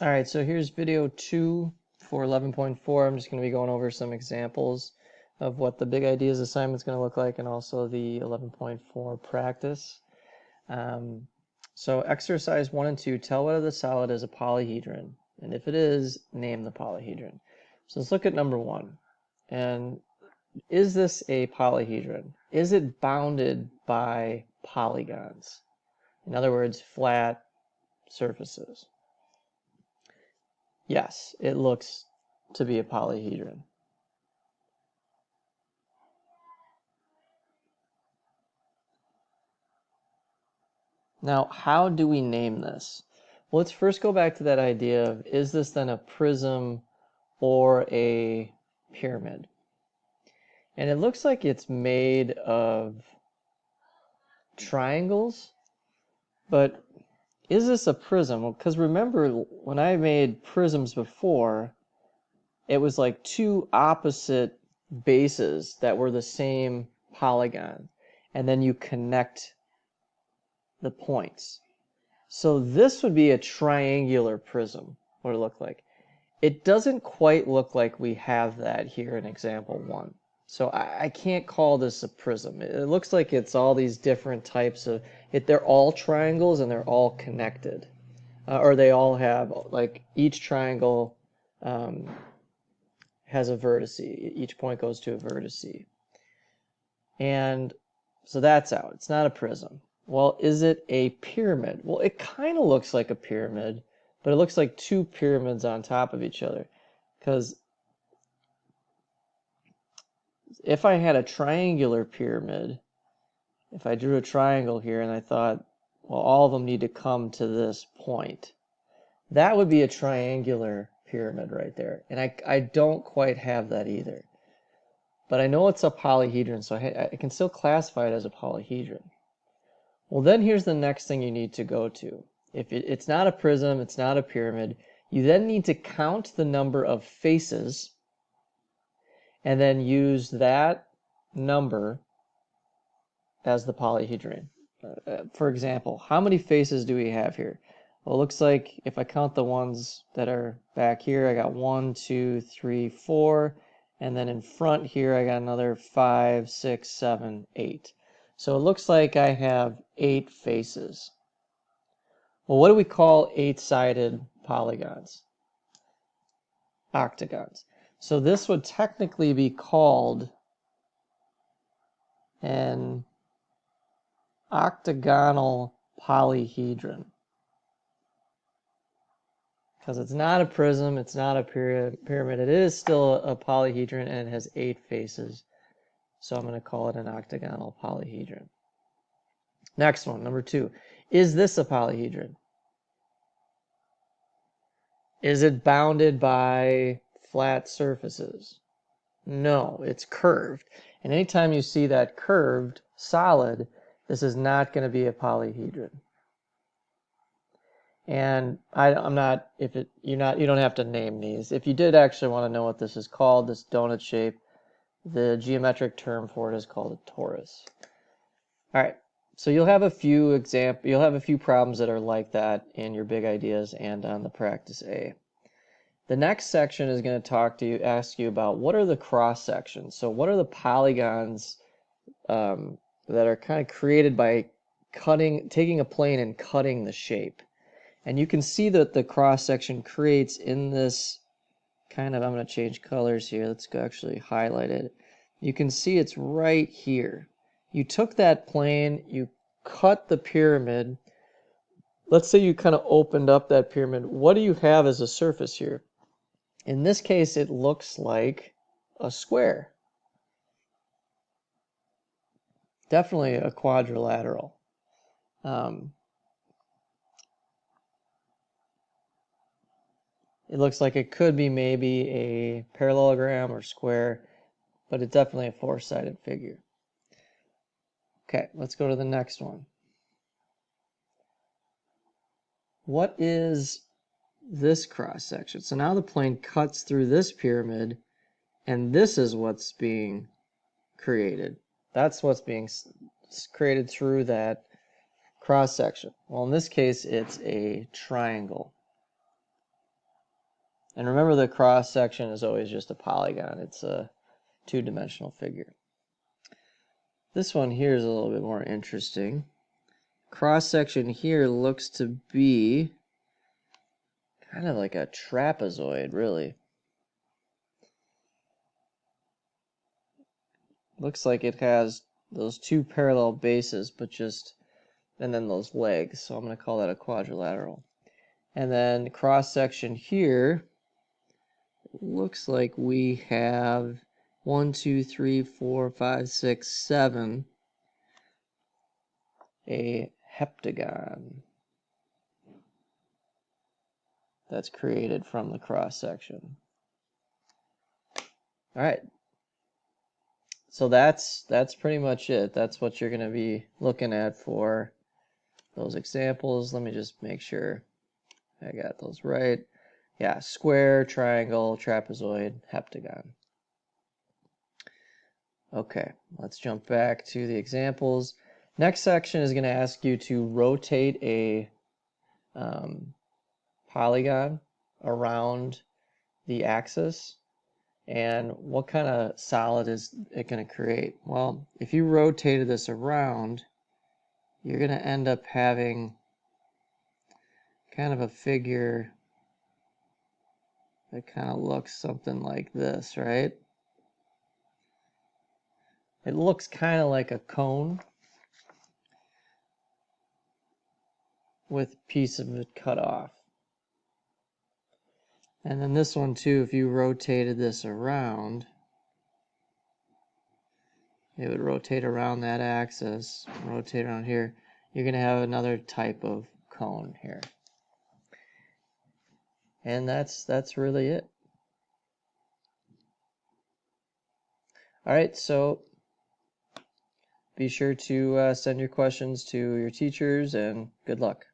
All right, so here's video 2 for 11.4. I'm just going to be going over some examples of what the big ideas assignment is going to look like and also the 11.4 practice. So exercise 1 and 2, tell whether the solid is a polyhedron, and if it is, name the polyhedron. So let's look at number 1. And is this a polyhedron? Is it bounded by polygons? In other words, flat surfaces. Yes, it looks to be a polyhedron. Now, how do we name this? Well, let's first go back to that idea of, is this then a prism or a pyramid? And it looks like it's made of triangles, but is this a prism? Well, because remember, when I made prisms before, it was like two opposite bases that were the same polygon, and then you connect the points. So this would be a triangular prism, what it look like. It doesn't quite look like we have that here in example 1. So I can't call this a prism. It looks like it's all these different types of, they're all triangles and they're all connected. Or they all have, like each triangle has a vertex. Each point goes to a vertex. And so that's out. It's not a prism. Well, is it a pyramid? Well, it kind of looks like a pyramid, but it looks like two pyramids on top of each other. Because if I had a triangular pyramid, if I drew a triangle here and I thought, well, all of them need to come to this point, that would be a triangular pyramid right there. And I don't quite have that either. But I know it's a polyhedron, so I can still classify it as a polyhedron. Well, then here's the next thing you need to go to. If it's not a prism, it's not a pyramid, you then need to count the number of faces and then use that number as the polyhedron. For example, how many faces do we have here? Well, it looks like if I count the ones that are back here, I got 1, 2, 3, 4, and then in front here I got another 5, 6, 7, 8. So it looks like I have 8 faces. Well, what do we call 8-sided polygons? Octagons. So this would technically be called an octagonal polyhedron. Because it's not a prism, it's not a pyramid, it is still a polyhedron and it has 8 faces. So I'm going to call it an octagonal polyhedron. Next one, number 2. Is this a polyhedron? Is it bounded by flat surfaces? No, it's curved. And anytime you see that curved solid, this is not going to be a polyhedron. And I'm not, you don't have to name these. If you did actually want to know what this is called, this donut shape, the geometric term for it is called a torus. All right, so you'll have a few problems that are like that in your big ideas and on the practice A. The next section is going to ask you about what are the cross sections. So what are the polygons that are kind of created by taking a plane and cutting the shape. And you can see that the cross section creates in this kind of, I'm going to change colors here. Let's go actually highlight it. You can see it's right here. You took that plane, you cut the pyramid. Let's say you kind of opened up that pyramid. What do you have as a surface here? In this case, it looks like a square. Definitely a quadrilateral. It looks like it could be maybe a parallelogram or square, but it's definitely a four-sided figure. Okay, let's go to the next one. What is this cross section? So now the plane cuts through this pyramid, and this is what's being created. That's what's being created through that cross section. Well, in this case, it's a triangle. And remember, the cross section is always just a polygon. It's a two-dimensional figure. This one here is a little bit more interesting. Cross section here looks to be kind of like a trapezoid, really. Looks like it has those two parallel bases, but just, and then those legs. So I'm going to call that a quadrilateral. And then cross section here, looks like we have 1, 2, 3, 4, 5, 6, 7, a heptagon that's created from the cross section. All right. So that's pretty much it. That's what you're going to be looking at for those examples. Let me just make sure I got those right. Yeah, square, triangle, trapezoid, heptagon. Okay, let's jump back to the examples. Next section is going to ask you to rotate a polygon around the axis. And what kind of solid is it going to create? Well, if you rotated this around, you're going to end up having kind of a figure that kind of looks something like this, right? It looks kind of like a cone with a piece of it cut off. And then this one too, if you rotated this around, it would rotate around that axis, rotate around here. You're going to have another type of cone here. And that's really it. All right, so be sure to send your questions to your teachers, and good luck.